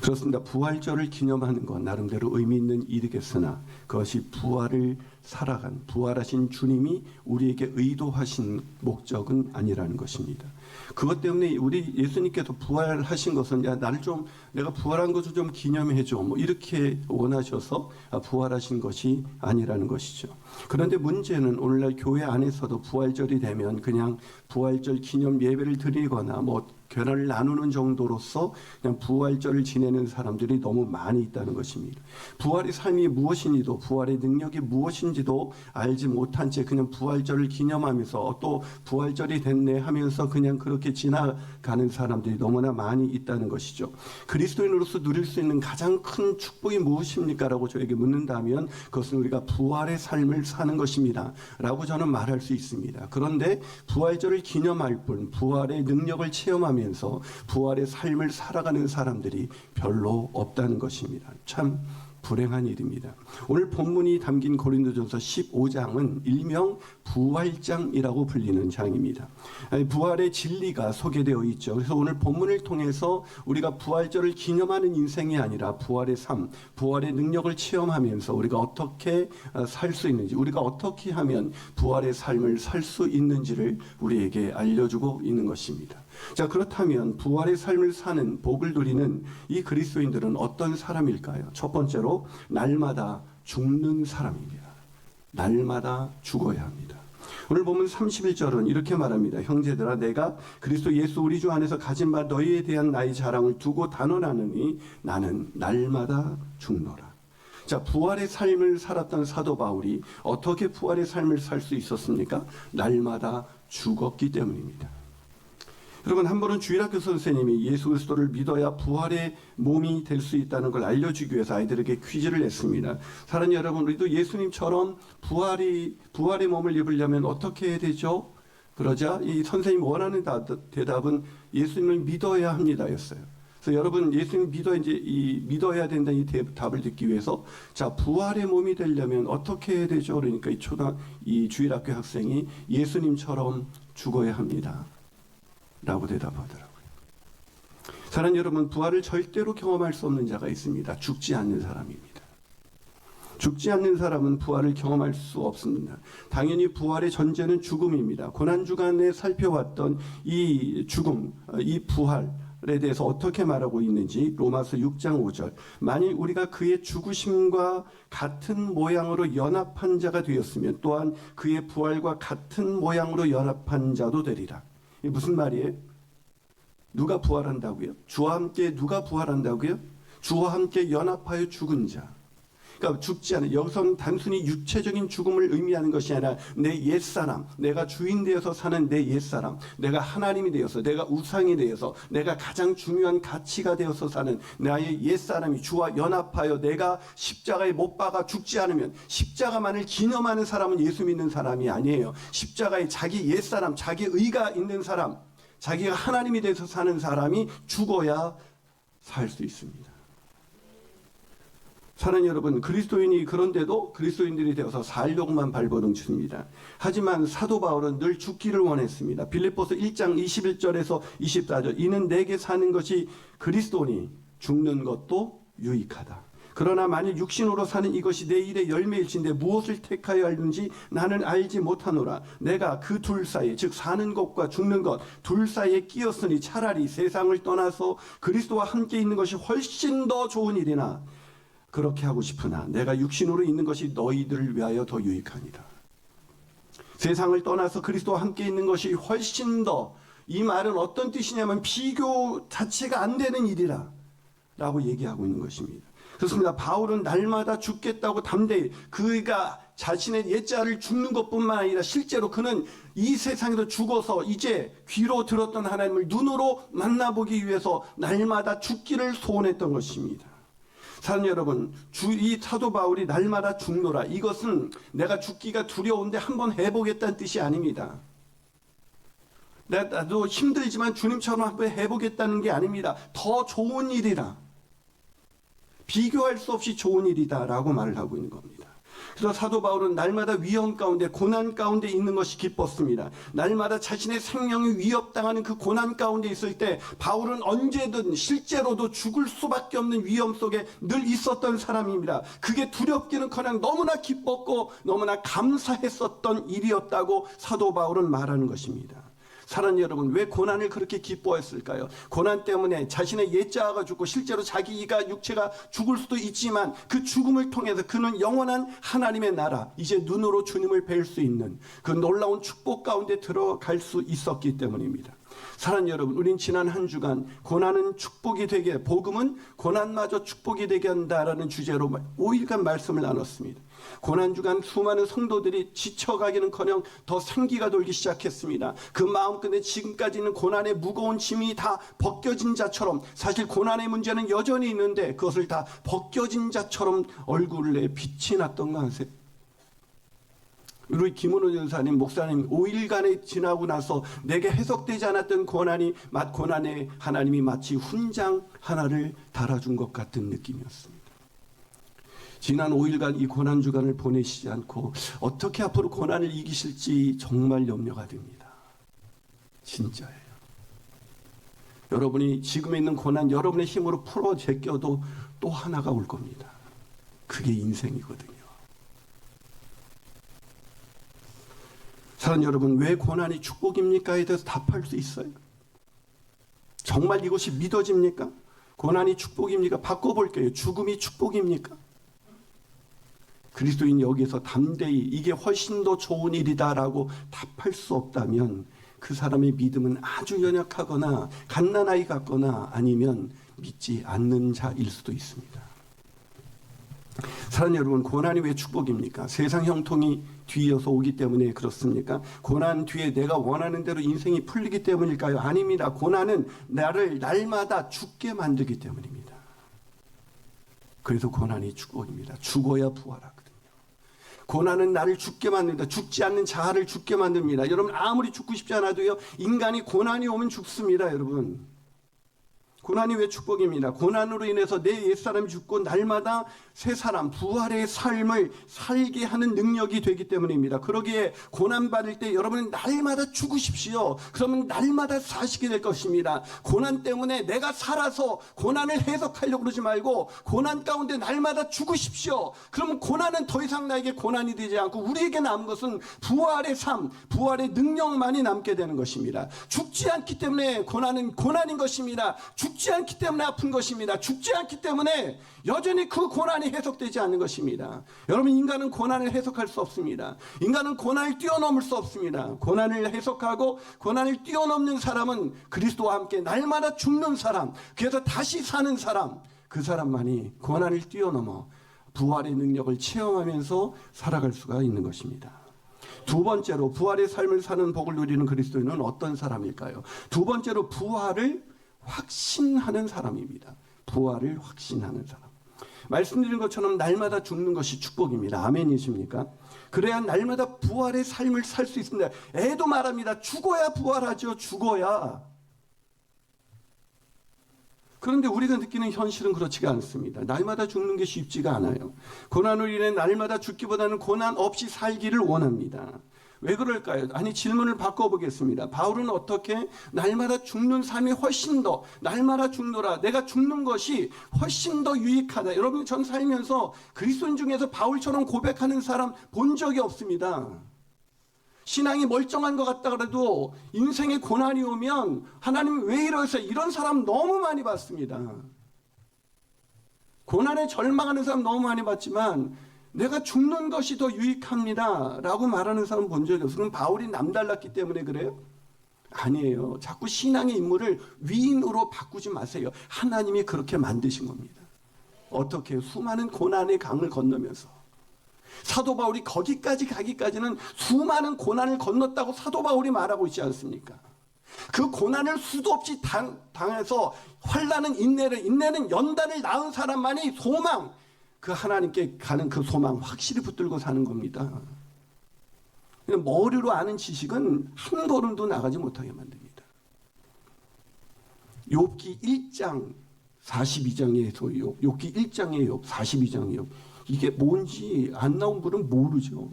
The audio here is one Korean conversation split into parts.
그렇습니다. 부활절을 기념하는 것 나름대로 의미 있는 일이겠으나 그것이 부활을 살아간 부활하신 주님이 우리에게 의도하신 목적은 아니라는 것입니다. 그것 때문에 우리 예수님께서 부활하신 것은 야 나를 좀 내가 부활한 것을 좀 기념해줘 뭐 이렇게 원하셔서 부활하신 것이 아니라는 것이죠. 그런데 문제는 오늘날 교회 안에서도 부활절이 되면 그냥 부활절 기념 예배를 드리거나 뭐 견화를 나누는 정도로서 그냥 부활절을 지내는 사람들이 너무 많이 있다는 것입니다. 부활의 삶이 무엇이니도 부활의 능력이 무엇인지도 알지 못한 채 그냥 부활절을 기념하면서 또 부활절이 됐네 하면서 그냥 그렇게 지나가는 사람들이 너무나 많이 있다는 것이죠. 그리스도인으로서 누릴 수 있는 가장 큰 축복이 무엇입니까? 라고 저에게 묻는다면 그것은 우리가 부활의 삶을 사는 것입니다. 라고 저는 말할 수 있습니다. 그런데 부활절을 기념할 뿐 부활의 능력을 체험하면서 부활의 삶을 살아가는 사람들이 별로 없다는 것입니다. 참 불행한 일입니다. 오늘 본문이 담긴 고린도전서 15장은 일명 부활장이라고 불리는 장입니다. 부활의 진리가 소개되어 있죠. 그래서 오늘 본문을 통해서 우리가 부활절을 기념하는 인생이 아니라 부활의 삶, 부활의 능력을 체험하면서 우리가 어떻게 살 수 있는지, 우리가 어떻게 하면 부활의 삶을 살 수 있는지를 우리에게 알려주고 있는 것입니다. 자, 그렇다면 부활의 삶을 사는 복을 누리는 이 그리스도인들은 어떤 사람일까요? 첫 번째로 날마다 죽는 사람입니다. 날마다 죽어야 합니다. 오늘 보면 31절은 이렇게 말합니다. 형제들아 내가 그리스도 예수 우리 주 안에서 가진 바 너희에 대한 나의 자랑을 두고 단언하느니 나는 날마다 죽노라. 자, 부활의 삶을 살았던 사도 바울이 어떻게 부활의 삶을 살 수 있었습니까? 날마다 죽었기 때문입니다. 여러분, 한 번은 주일학교 선생님이 예수 그리스도를 믿어야 부활의 몸이 될 수 있다는 걸 알려주기 위해서 아이들에게 퀴즈를 냈습니다. 사랑하는 여러분, 우리도 예수님처럼 부활의 몸을 입으려면 어떻게 해야 되죠? 그러자 이 선생님이 원하는 대답은 예수님을 믿어야 합니다였어요. 그래서 여러분, 예수님 믿어야 된다 이 답을 듣기 위해서 자, 부활의 몸이 되려면 어떻게 해야 되죠? 그러니까 이 주일학교 학생이 예수님처럼 죽어야 합니다. 라고 대답하더라고요. 사랑하는 여러분, 부활을 절대로 경험할 수 없는 자가 있습니다. 죽지 않는 사람입니다. 죽지 않는 사람은 부활을 경험할 수 없습니다. 당연히 부활의 전제는 죽음입니다. 고난주간에 살펴왔던 이 죽음, 이 부활에 대해서 어떻게 말하고 있는지 로마서 6장 5절. 만일 우리가 그의 죽으심과 같은 모양으로 연합한 자가 되었으면 또한 그의 부활과 같은 모양으로 연합한 자도 되리라. 이게 무슨 말이에요? 누가 부활한다고요? 주와 함께 누가 부활한다고요? 주와 함께 연합하여 죽은 자. 그러니까 죽지 않은, 여기서는 단순히 육체적인 죽음을 의미하는 것이 아니라 내 옛사람, 내가 주인 되어서 사는 내 옛사람, 내가 하나님이 되어서, 내가 우상이 되어서, 내가 가장 중요한 가치가 되어서 사는 나의 옛사람이 주와 연합하여 내가 십자가에 못 박아 죽지 않으면 십자가만을 기념하는 사람은 예수 믿는 사람이 아니에요. 십자가에 자기 옛사람, 자기 의가 있는 사람, 자기가 하나님이 돼서 사는 사람이 죽어야 살 수 있습니다. 사랑하는 여러분, 그리스도인이 그런데도 그리스도인들이 되어서 살려고만 발버둥칩니다. 하지만 사도 바울은 늘 죽기를 원했습니다. 빌립보서 1장 21절에서 24절 이는 내게 사는 것이 그리스도니 죽는 것도 유익하다. 그러나 만일 육신으로 사는 이것이 내 일의 열매일진데 무엇을 택하여 알는지 나는 알지 못하노라. 내가 그 둘 사이 즉 사는 것과 죽는 것 둘 사이에 끼었으니 차라리 세상을 떠나서 그리스도와 함께 있는 것이 훨씬 더 좋은 일이나 그렇게 하고 싶으나 내가 육신으로 있는 것이 너희들을 위하여 더 유익하니라. 세상을 떠나서 그리스도와 함께 있는 것이 훨씬 더, 이 말은 어떤 뜻이냐면 비교 자체가 안 되는 일이라 라고 얘기하고 있는 것입니다. 그렇습니다. 바울은 날마다 죽겠다고 담대히 그가 자신의 옛자를 죽는 것뿐만 아니라 실제로 그는 이 세상에서 죽어서 이제 귀로 들었던 하나님을 눈으로 만나보기 위해서 날마다 죽기를 소원했던 것입니다. 사랑하는 여러분, 이 사도 바울이 날마다 죽노라. 이것은 내가 죽기가 두려운데 한번 해보겠다는 뜻이 아닙니다. 나도 힘들지만 주님처럼 한번 해보겠다는 게 아닙니다. 더 좋은 일이라. 비교할 수 없이 좋은 일이다 라고 말을 하고 있는 겁니다. 그래서 사도 바울은 날마다 위험 가운데 고난 가운데 있는 것이 기뻤습니다. 날마다 자신의 생명이 위협당하는 그 고난 가운데 있을 때 바울은 언제든 실제로도 죽을 수밖에 없는 위험 속에 늘 있었던 사람입니다. 그게 두렵기는커녕 너무나 기뻤고 너무나 감사했었던 일이었다고 사도 바울은 말하는 것입니다. 사랑하는 여러분, 왜 고난을 그렇게 기뻐했을까요? 고난 때문에 자신의 옛자아가 죽고 실제로 자기가 육체가 죽을 수도 있지만 그 죽음을 통해서 그는 영원한 하나님의 나라, 이제 눈으로 주님을 뵐 수 있는 그 놀라운 축복 가운데 들어갈 수 있었기 때문입니다. 사랑하는 여러분, 우린 지난 한 주간 고난은 축복이 되게, 복음은 고난마저 축복이 되게 한다라는 주제로 5일간 말씀을 나눴습니다. 고난주간 수많은 성도들이 지쳐가기는커녕 더 생기가 돌기 시작했습니다. 그 마음끝에 지금까지는 고난의 무거운 짐이 다 벗겨진 자처럼, 사실 고난의 문제는 여전히 있는데 그것을 다 벗겨진 자처럼 얼굴에 빛이 났던 거 아세요? 우리 김은호 전사님, 목사님 5일간에 지나고 나서 내게 해석되지 않았던 고난에 하나님이 마치 훈장 하나를 달아준 것 같은 느낌이었습니다. 지난 5일간 이 고난주간을 보내시지 않고 어떻게 앞으로 고난을 이기실지 정말 염려가 됩니다. 진짜예요. 여러분이 지금 있는 고난 여러분의 힘으로 풀어 제껴도 또 하나가 올 겁니다. 그게 인생이거든요. 사랑하는 여러분, 왜 고난이 축복입니까에 대해서 답할 수 있어요? 정말 이것이 믿어집니까? 고난이 축복입니까? 바꿔볼게요. 죽음이 축복입니까? 그리스도인 여기서 담대히 이게 훨씬 더 좋은 일이다라고 답할 수 없다면 그 사람의 믿음은 아주 연약하거나 갓난아이 같거나 아니면 믿지 않는 자일 수도 있습니다. 사랑하는 여러분, 고난이 왜 축복입니까? 세상 형통이 뒤이어서 오기 때문에 그렇습니까? 고난 뒤에 내가 원하는 대로 인생이 풀리기 때문일까요? 아닙니다. 고난은 나를 날마다 죽게 만들기 때문입니다. 그래서 고난이 축복입니다. 죽어야 부활하거든요. 고난은 나를 죽게 만듭니다. 죽지 않는 자아를 죽게 만듭니다. 여러분, 아무리 죽고 싶지 않아도요, 인간이 고난이 오면 죽습니다. 여러분, 고난이 왜 축복입니다. 고난으로 인해서 내 옛사람이 죽고 날마다 새 사람, 부활의 삶을 살게 하는 능력이 되기 때문입니다. 그러기에 고난받을 때 여러분은 날마다 죽으십시오. 그러면 날마다 사시게 될 것입니다. 고난 때문에 내가 살아서 고난을 해석하려고 그러지 말고 고난 가운데 날마다 죽으십시오. 그러면 고난은 더 이상 나에게 고난이 되지 않고 우리에게 남은 것은 부활의 삶, 부활의 능력만이 남게 되는 것입니다. 죽지 않기 때문에 고난은 고난인 것입니다. 죽지 않기 때문에 아픈 것입니다. 죽지 않기 때문에 여전히 그 고난이 해석되지 않는 것입니다. 여러분, 인간은 고난을 해석할 수 없습니다. 인간은 고난을 뛰어넘을 수 없습니다. 고난을 해석하고 고난을 뛰어넘는 사람은 그리스도와 함께 날마다 죽는 사람, 그래서 다시 사는 사람, 그 사람만이 고난을 뛰어넘어 부활의 능력을 체험하면서 살아갈 수가 있는 것입니다. 두 번째로 부활의 삶을 사는 복을 누리는 그리스도인은 어떤 사람일까요? 두 번째로 부활을 확신하는 사람입니다. 부활을 확신하는 사람. 말씀드린 것처럼 날마다 죽는 것이 축복입니다. 아멘이십니까? 그래야 날마다 부활의 삶을 살 수 있습니다. 애도 말합니다. 죽어야 부활하죠. 죽어야. 그런데 우리가 느끼는 현실은 그렇지가 않습니다. 날마다 죽는 게 쉽지가 않아요. 고난으로 인해 날마다 죽기보다는 고난 없이 살기를 원합니다. 왜 그럴까요? 아니, 질문을 바꿔보겠습니다. 바울은 어떻게 날마다 죽는 삶이 훨씬 더, 날마다 죽노라, 내가 죽는 것이 훨씬 더 유익하다. 여러분, 전 살면서 그리스도인 중에서 바울처럼 고백하는 사람 본 적이 없습니다. 신앙이 멀쩡한 것 같다 그래도 인생에 고난이 오면 하나님 왜 이러세요? 이런 사람 너무 많이 봤습니다. 고난에 절망하는 사람 너무 많이 봤지만 내가 죽는 것이 더 유익합니다 라고 말하는 사람 본 적이 없어요. 그럼 바울이 남달랐기 때문에 그래요? 아니에요. 자꾸 신앙의 인물을 위인으로 바꾸지 마세요. 하나님이 그렇게 만드신 겁니다. 어떻게? 수많은 고난의 강을 건너면서. 사도 바울이 거기까지 가기까지는 수많은 고난을 건넜다고 사도 바울이 말하고 있지 않습니까? 그 고난을 수도 없이 당해서 환난은 인내는 연단을 낳은 사람만이 소망, 그 하나님께 가는 그 소망 확실히 붙들고 사는 겁니다. 머리로 아는 지식은 한 걸음도 나가지 못하게 만듭니다. 욥기 1장 42장의 욥, 욥기 1장의 욥, 42장의 욥. 이게 뭔지 안 나온 분은 모르죠.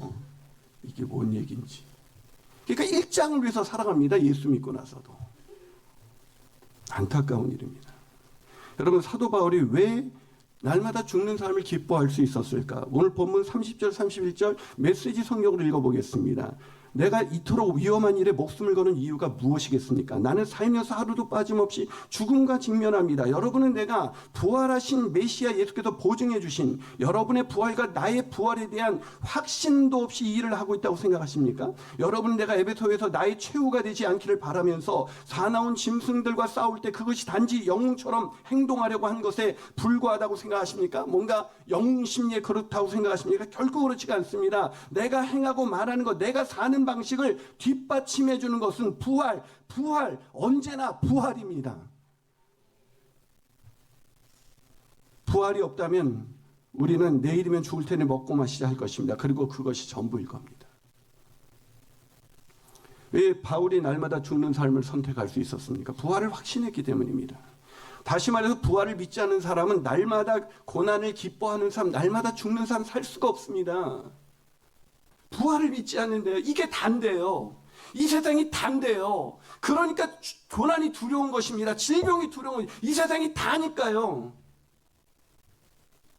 이게 뭔 얘기인지. 그러니까 일장을 위해서 살아갑니다. 예수 믿고 나서도. 안타까운 일입니다. 여러분, 사도 바울이 왜 날마다 죽는 삶을 기뻐할 수 있었을까? 오늘 본문 30절 31절 메시지 성경을 읽어보겠습니다. 내가 이토록 위험한 일에 목숨을 거는 이유가 무엇이겠습니까? 나는 살면서 하루도 빠짐없이 죽음과 직면합니다. 여러분은 내가 부활하신 메시아 예수께서 보증해 주신 여러분의 부활과 나의 부활에 대한 확신도 없이 이 일을 하고 있다고 생각하십니까? 여러분은 내가 에베소에서 나의 최후가 되지 않기를 바라면서 사나운 짐승들과 싸울 때 그것이 단지 영웅처럼 행동하려고 한 것에 불과하다고 생각하십니까? 뭔가 영웅 심리에 그렇다고 생각하십니까? 결코 그렇지가 않습니다. 내가 행하고 말하는 것, 내가 사는 방식을 뒷받침해 주는 것은 부활, 언제나 부활입니다. 부활이 없다면 우리는 내일이면 죽을 테니 먹고 마시자 할 것입니다. 그리고 그것이 전부일 겁니다. 왜 바울이 날마다 죽는 삶을 선택할 수 있었습니까? 부활을 확신했기 때문입니다. 다시 말해서 부활을 믿지 않는 사람은 날마다 고난을 기뻐하는 삶, 날마다 죽는 삶 살 수가 없습니다. 부활을 믿지 않는데요. 이게 단데요. 이 세상이 단데요. 그러니까 고난이 두려운 것입니다. 질병이 두려운 것입니다. 이 세상이 다니까요.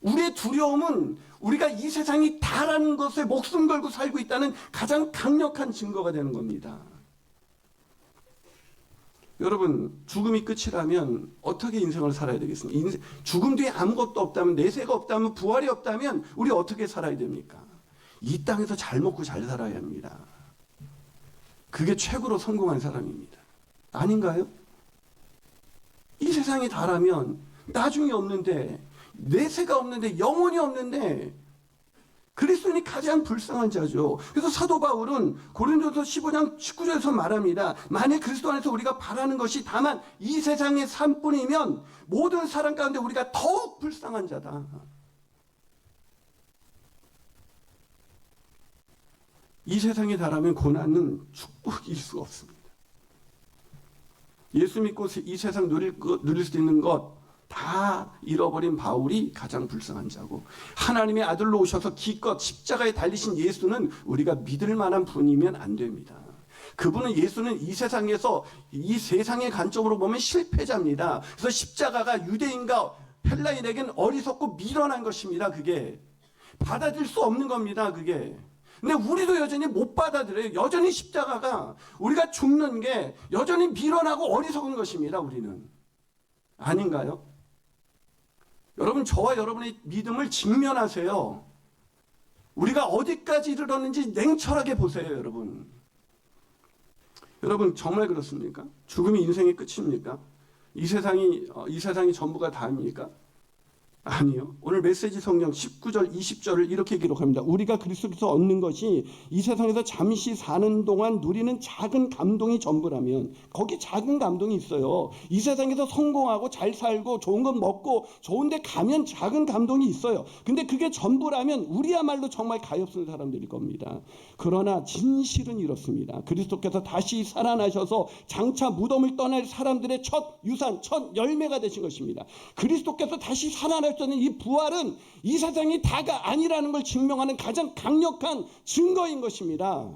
우리의 두려움은 우리가 이 세상이 다라는 것에 목숨 걸고 살고 있다는 가장 강력한 증거가 되는 겁니다. 여러분, 죽음이 끝이라면 어떻게 인생을 살아야 되겠습니까? 죽음 뒤에 아무것도 없다면, 내세가 없다면, 부활이 없다면 우리 어떻게 살아야 됩니까? 이 땅에서 잘 먹고 잘 살아야 합니다. 그게 최고로 성공한 사람입니다. 아닌가요? 이 세상이 다라면 나중에 없는데, 내세가 없는데, 영혼이 없는데 그리스도인이 가장 불쌍한 자죠. 그래서 사도 바울은 고린도서 15장 19절에서 말합니다. 만일 그리스도 안에서 우리가 바라는 것이 다만 이 세상의 삶뿐이면 모든 사람 가운데 우리가 더욱 불쌍한 자다. 이 세상에 달하면 고난은 축복일 수가 없습니다. 예수 믿고 이 세상 누릴 수 있는 것 다 잃어버린 바울이 가장 불쌍한 자고, 하나님의 아들로 오셔서 기껏 십자가에 달리신 예수는 우리가 믿을 만한 분이면 안 됩니다. 예수는 이 세상에서, 이 세상의 관점으로 보면 실패자입니다. 그래서 십자가가 유대인과 헬라인에게는 어리석고 미련한 것입니다. 그게 받아들일 수 없는 겁니다. 그게. 근데 우리도 여전히 못 받아들여요. 여전히 십자가가, 우리가 죽는 게 여전히 미련하고 어리석은 것입니다. 우리는. 아닌가요? 여러분, 저와 여러분의 믿음을 직면하세요. 우리가 어디까지 이르렀는지 냉철하게 보세요. 여러분 정말 그렇습니까? 죽음이 인생의 끝입니까? 이 세상이 전부가 다입니까? 아니요. 오늘 메시지 성경 19절 20절을 이렇게 기록합니다. 우리가 그리스도께서 얻는 것이 이 세상에서 잠시 사는 동안 누리는 작은 감동이 전부라면, 거기 작은 감동이 있어요. 이 세상에서 성공하고 잘 살고 좋은 것 먹고 좋은 데 가면 작은 감동이 있어요. 근데 그게 전부라면 우리야말로 정말 가엾은 사람들일 겁니다. 그러나 진실은 이렇습니다. 그리스도께서 다시 살아나셔서 장차 무덤을 떠날 사람들의 첫 유산, 첫 열매가 되신 것입니다. 그리스도께서 다시 살아날 이 부활은 이 세상이 다가 아니라는 걸 증명하는 가장 강력한 증거인 것입니다.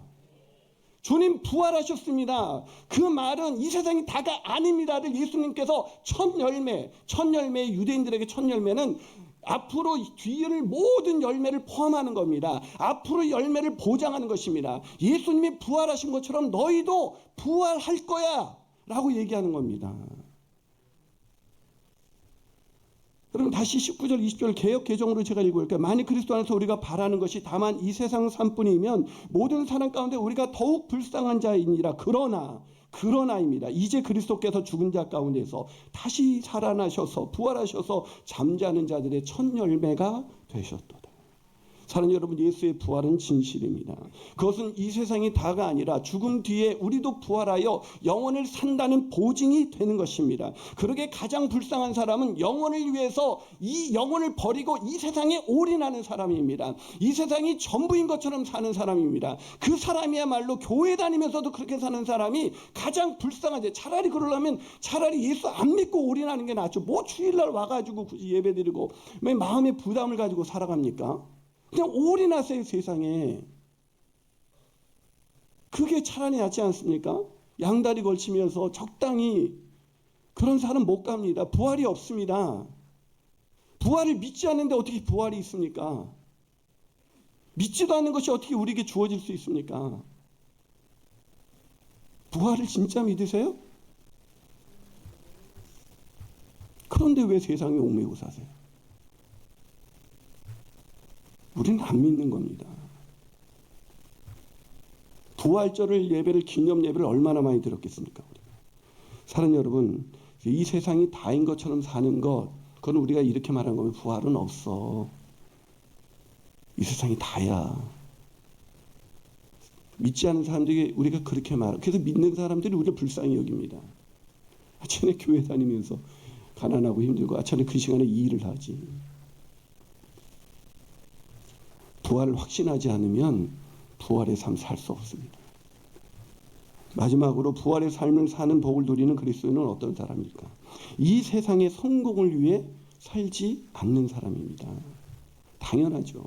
주님 부활하셨습니다. 그 말은 이 세상이 다가 아닙니다를 예수님께서 첫 열매, 유대인들에게 첫 열매는 앞으로 뒤를 모든 열매를 포함하는 겁니다. 앞으로 열매를 보장하는 것입니다. 예수님이 부활하신 것처럼 너희도 부활할 거야 라고 얘기하는 겁니다. 여러분, 다시 19절 20절 개역 개정으로 제가 읽어볼게요. 만일 그리스도 안에서 우리가 바라는 것이 다만 이 세상 삶뿐이면 모든 사람 가운데 우리가 더욱 불쌍한 자이니라. 그러나입니다. 이제 그리스도께서 죽은 자 가운데서 다시 살아나셔서 부활하셔서 잠자는 자들의 첫 열매가 되셨도다. 사랑하는 여러분, 예수의 부활은 진실입니다. 그것은 이 세상이 다가 아니라 죽음 뒤에 우리도 부활하여 영원을 산다는 보증이 되는 것입니다. 그러게 가장 불쌍한 사람은 영원을 위해서 이 영혼을 버리고 이 세상에 올인하는 사람입니다. 이 세상이 전부인 것처럼 사는 사람입니다. 그 사람이야말로 교회 다니면서도 그렇게 사는 사람이 가장 불쌍하죠. 차라리 그러려면 차라리 예수 안 믿고 올인하는 게 낫죠. 뭐 주일날 와가지고 굳이 예배드리고 왜 마음의 부담을 가지고 살아갑니까? 그냥 올인하세요, 세상에. 그게 차라리 낫지 않습니까? 양다리 걸치면서 적당히. 그런 사람 못 갑니다. 부활이 없습니다. 부활을 믿지 않는데 어떻게 부활이 있습니까? 믿지도 않는 것이 어떻게 우리에게 주어질 수 있습니까? 부활을 진짜 믿으세요? 그런데 왜 세상에 얽매고 사세요? 우리는 안 믿는 겁니다. 부활절을 예배를 기념 예배를 얼마나 많이 들었겠습니까? 사랑하는 여러분, 이 세상이 다인 것처럼 사는 것, 그건 우리가 이렇게 말한 거면 부활은 없어. 이 세상이 다야. 믿지 않는 사람들에게 우리가 그렇게 말하고, 그래서 믿는 사람들이 우리를 불쌍히 여깁니다. 쟤네 교회 다니면서 가난하고 힘들고 쟤네 그 시간에 이 일을 하지. 부활을 확신하지 않으면 부활의 삶 살 수 없습니다. 마지막으로 부활의 삶을 사는 복을 누리는 그리스도인은 어떤 사람일까? 이 세상의 성공을 위해 살지 않는 사람입니다. 당연하죠.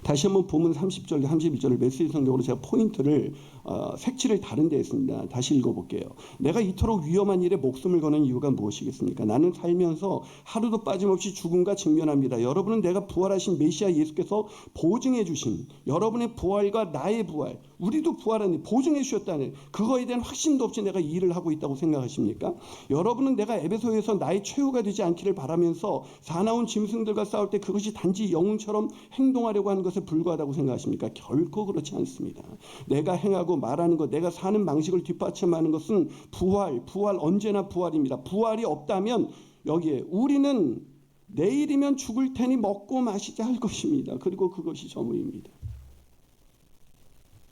다시 한번 본문 30절, 32절을 메시지 성경으로 제가 포인트를 색칠을 다른 데 했습니다. 다시 읽어볼게요. 내가 이토록 위험한 일에 목숨을 거는 이유가 무엇이겠습니까? 나는 살면서 하루도 빠짐없이 죽음과 직면합니다. 여러분은 내가 부활하신 메시아 예수께서 보증해 주신 여러분의 부활과 나의 부활, 우리도 부활하는 보증해 주셨다는 그거에 대한 확신도 없이 내가 이 일을 하고 있다고 생각하십니까? 여러분은 내가 에베소에서 나의 최후가 되지 않기를 바라면서 사나운 짐승들과 싸울 때 그것이 단지 영웅처럼 행동하려고 하는 것에 불과하다고 생각하십니까? 결코 그렇지 않습니다. 내가 행하고 말하는 것, 내가 사는 방식을 뒷받침하는 것은 부활 언제나 부활입니다. 부활이 없다면 여기에 우리는 내일이면 죽을 테니 먹고 마시자 할 것입니다. 그리고 그것이 전부입니다.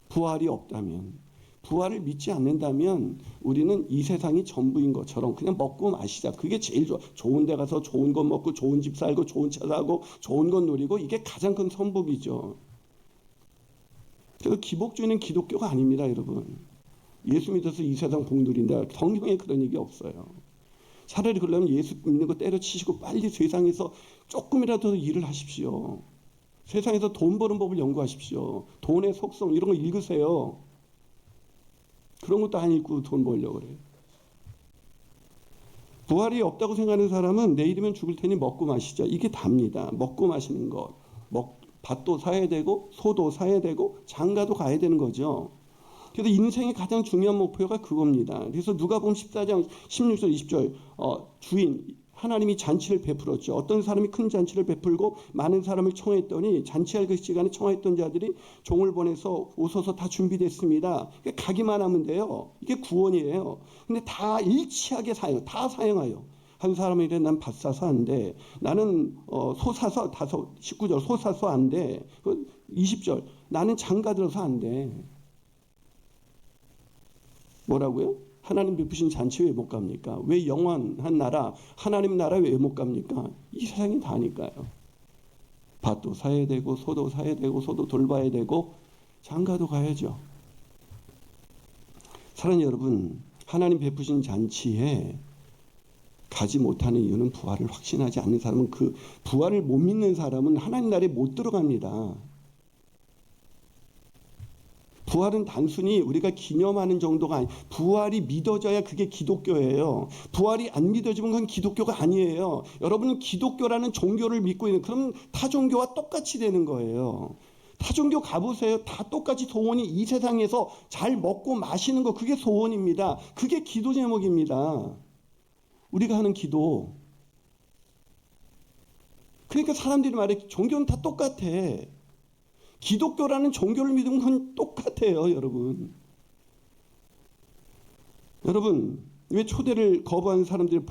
부활이 없다면, 부활을 믿지 않는다면 우리는 이 세상이 전부인 것처럼 그냥 먹고 마시자. 그게 제일 좋은 데 가서 좋은 것 먹고 좋은 집 살고 좋은 차 사고 좋은 것 누리고 이게 가장 큰 선복이죠. 그래서 기복주의는 기독교가 아닙니다, 여러분. 예수 믿어서 이 세상 복 누린다. 성경에 그런 얘기 없어요. 차라리 그러려면 예수 믿는 거 때려치시고 빨리 세상에서 조금이라도 일을 하십시오. 세상에서 돈 버는 법을 연구하십시오. 돈의 속성 이런 거 읽으세요. 그런 것도 안 읽고 돈 벌려고 그래요. 부활이 없다고 생각하는 사람은 내일이면 죽을 테니 먹고 마시자. 이게 답니다. 먹고 마시는 것. 밭도 사야 되고 소도 사야 되고 장가도 가야 되는 거죠. 그래서 인생의 가장 중요한 목표가 그겁니다. 그래서 누가복음 14장 16절 20절 주인 하나님이 잔치를 베풀었죠. 어떤 사람이 큰 잔치를 베풀고 많은 사람을 청했더니 잔치할 그 시간에 청했던 자들이 종을 보내서 오소서 다 준비됐습니다. 가기만 하면 돼요. 이게 구원이에요. 근데 다 일치하게 다 사용하여. 한 사람이 이래 난 밭 사서 안 돼. 나는 소 사서 19절 소 사서 안 돼. 20절 나는 장가 들어서 안 돼. 뭐라고요? 하나님 베푸신 잔치 왜 못 갑니까? 왜 영원한 나라, 하나님 나라 왜 못 갑니까? 이 세상이 다니까요. 밭도 사야 되고 소도 사야 되고 소도 돌봐야 되고 장가도 가야죠. 사랑하는 여러분, 하나님 베푸신 잔치에 가지 못하는 이유는 부활을 확신하지 않는 사람은 그 부활을 못 믿는 사람은 하나님 나라에 못 들어갑니다. 부활은 단순히 우리가 기념하는 정도가 아니에요. 부활이 믿어져야 그게 기독교예요. 부활이 안 믿어지면 그건 기독교가 아니에요. 여러분은 기독교라는 종교를 믿고 있는 그럼 타 종교와 똑같이 되는 거예요. 타 종교 가보세요. 다 똑같이 소원이 이 세상에서 잘 먹고 마시는 거 그게 소원입니다. 그게 기도 제목입니다. 우리가 하는 기도. 그러니까 사람들이 말해 종교는 다 똑같아. 기독교라는 종교를 믿으면 그건 똑같아요, 여러분. 여러분, 왜 초대를 거부하는 사람들의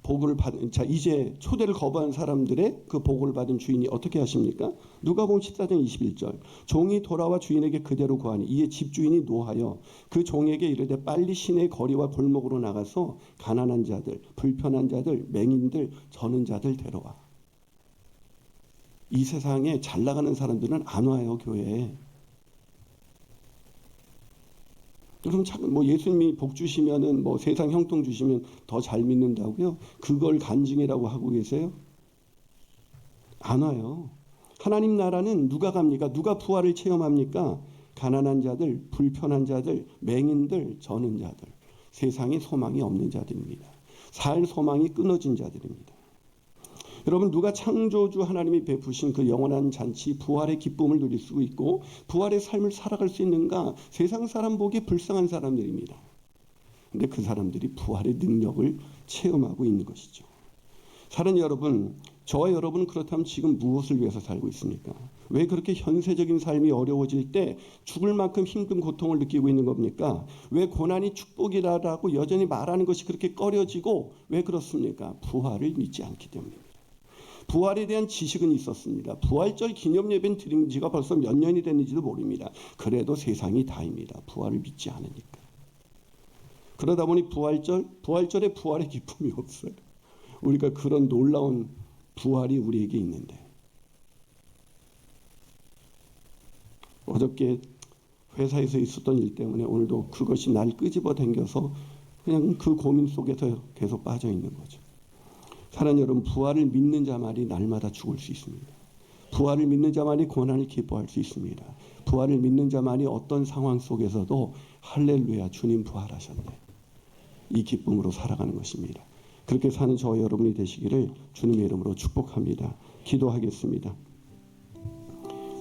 보고를 받은 자 이제 초대를 거부한 사람들의 그 보고를 받은 주인이 어떻게 하십니까? 누가복음 14장 21절 종이 돌아와 주인에게 그대로 구하니 이에 집주인이 노하여 그 종에게 이르되 빨리 시내 거리와 골목으로 나가서 가난한 자들, 불편한 자들, 맹인들, 저는 자들 데려와. 이 세상에 잘 나가는 사람들은 안 와요, 교회에. 여러분 뭐 예수님이 복 주시면은 뭐 세상 형통 주시면 더 잘 믿는다고요? 그걸 간증이라고 하고 계세요? 안 와요. 하나님 나라는 누가 갑니까? 누가 부활을 체험합니까? 가난한 자들, 불편한 자들, 맹인들, 저는 자들. 세상에 소망이 없는 자들입니다. 살 소망이 끊어진 자들입니다. 여러분 누가 창조주 하나님이 베푸신 그 영원한 잔치 부활의 기쁨을 누릴 수 있고 부활의 삶을 살아갈 수 있는가? 세상 사람 보기에 불쌍한 사람들입니다. 그런데 그 사람들이 부활의 능력을 체험하고 있는 것이죠. 사랑하는 여러분, 저와 여러분은 그렇다면 지금 무엇을 위해서 살고 있습니까? 왜 그렇게 현세적인 삶이 어려워질 때 죽을 만큼 힘든 고통을 느끼고 있는 겁니까? 왜 고난이 축복이라고 여전히 말하는 것이 그렇게 꺼려지고 왜 그렇습니까? 부활을 믿지 않기 때문입니다. 부활에 대한 지식은 있었습니다. 부활절 기념 예배는 드린 지가 벌써 몇 년이 됐는지도 모릅니다. 그래도 세상이 다입니다. 부활을 믿지 않으니까. 그러다 보니 부활절에 부활의 기쁨이 없어요. 우리가 그런 놀라운 부활이 우리에게 있는데 어저께 회사에서 있었던 일 때문에 오늘도 그것이 날 끄집어 당겨서 그냥 그 고민 속에서 계속 빠져 있는 거죠. 사랑하는 여러분, 부활을 믿는 자만이 날마다 죽을 수 있습니다. 부활을 믿는 자만이 고난을 기뻐할 수 있습니다. 부활을 믿는 자만이 어떤 상황 속에서도 할렐루야 주님 부활하셨네. 이 기쁨으로 살아가는 것입니다. 그렇게 사는 저와 여러분이 되시기를 주님의 이름으로 축복합니다. 기도하겠습니다.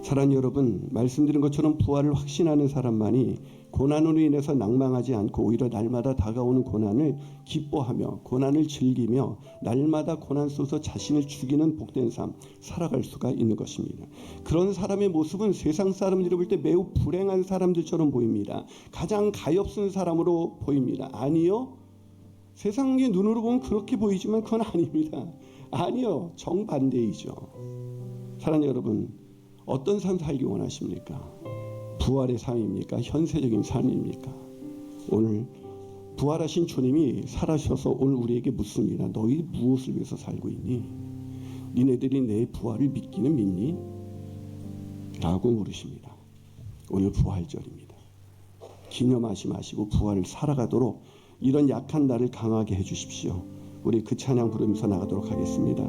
사랑하는 여러분, 말씀드린 것처럼 부활을 확신하는 사람만이 고난으로 인해서 낭망하지 않고 오히려 날마다 다가오는 고난을 기뻐하며 고난을 즐기며 날마다 고난 속에서 자신을 죽이는 복된 삶 살아갈 수가 있는 것입니다. 그런 사람의 모습은 세상 사람들이 볼 때 매우 불행한 사람들처럼 보입니다. 가장 가엾은 사람으로 보입니다. 아니요. 세상의 눈으로 보면 그렇게 보이지만 그건 아닙니다. 아니요. 정반대이죠. 사랑하는 여러분, 어떤 삶 살기 원하십니까? 부활의 삶입니까? 현세적인 삶입니까? 오늘 부활하신 주님이 살아셔서 오늘 우리에게 묻습니다. 너희 무엇을 위해서 살고 있니? 니네들이 내 부활을 믿기는 믿니? 라고 물으십니다. 오늘 부활절입니다. 기념하지 마시고 부활을 살아가도록 이런 약한 나를 강하게 해주십시오. 우리 그 찬양 부르면서 나가도록 하겠습니다.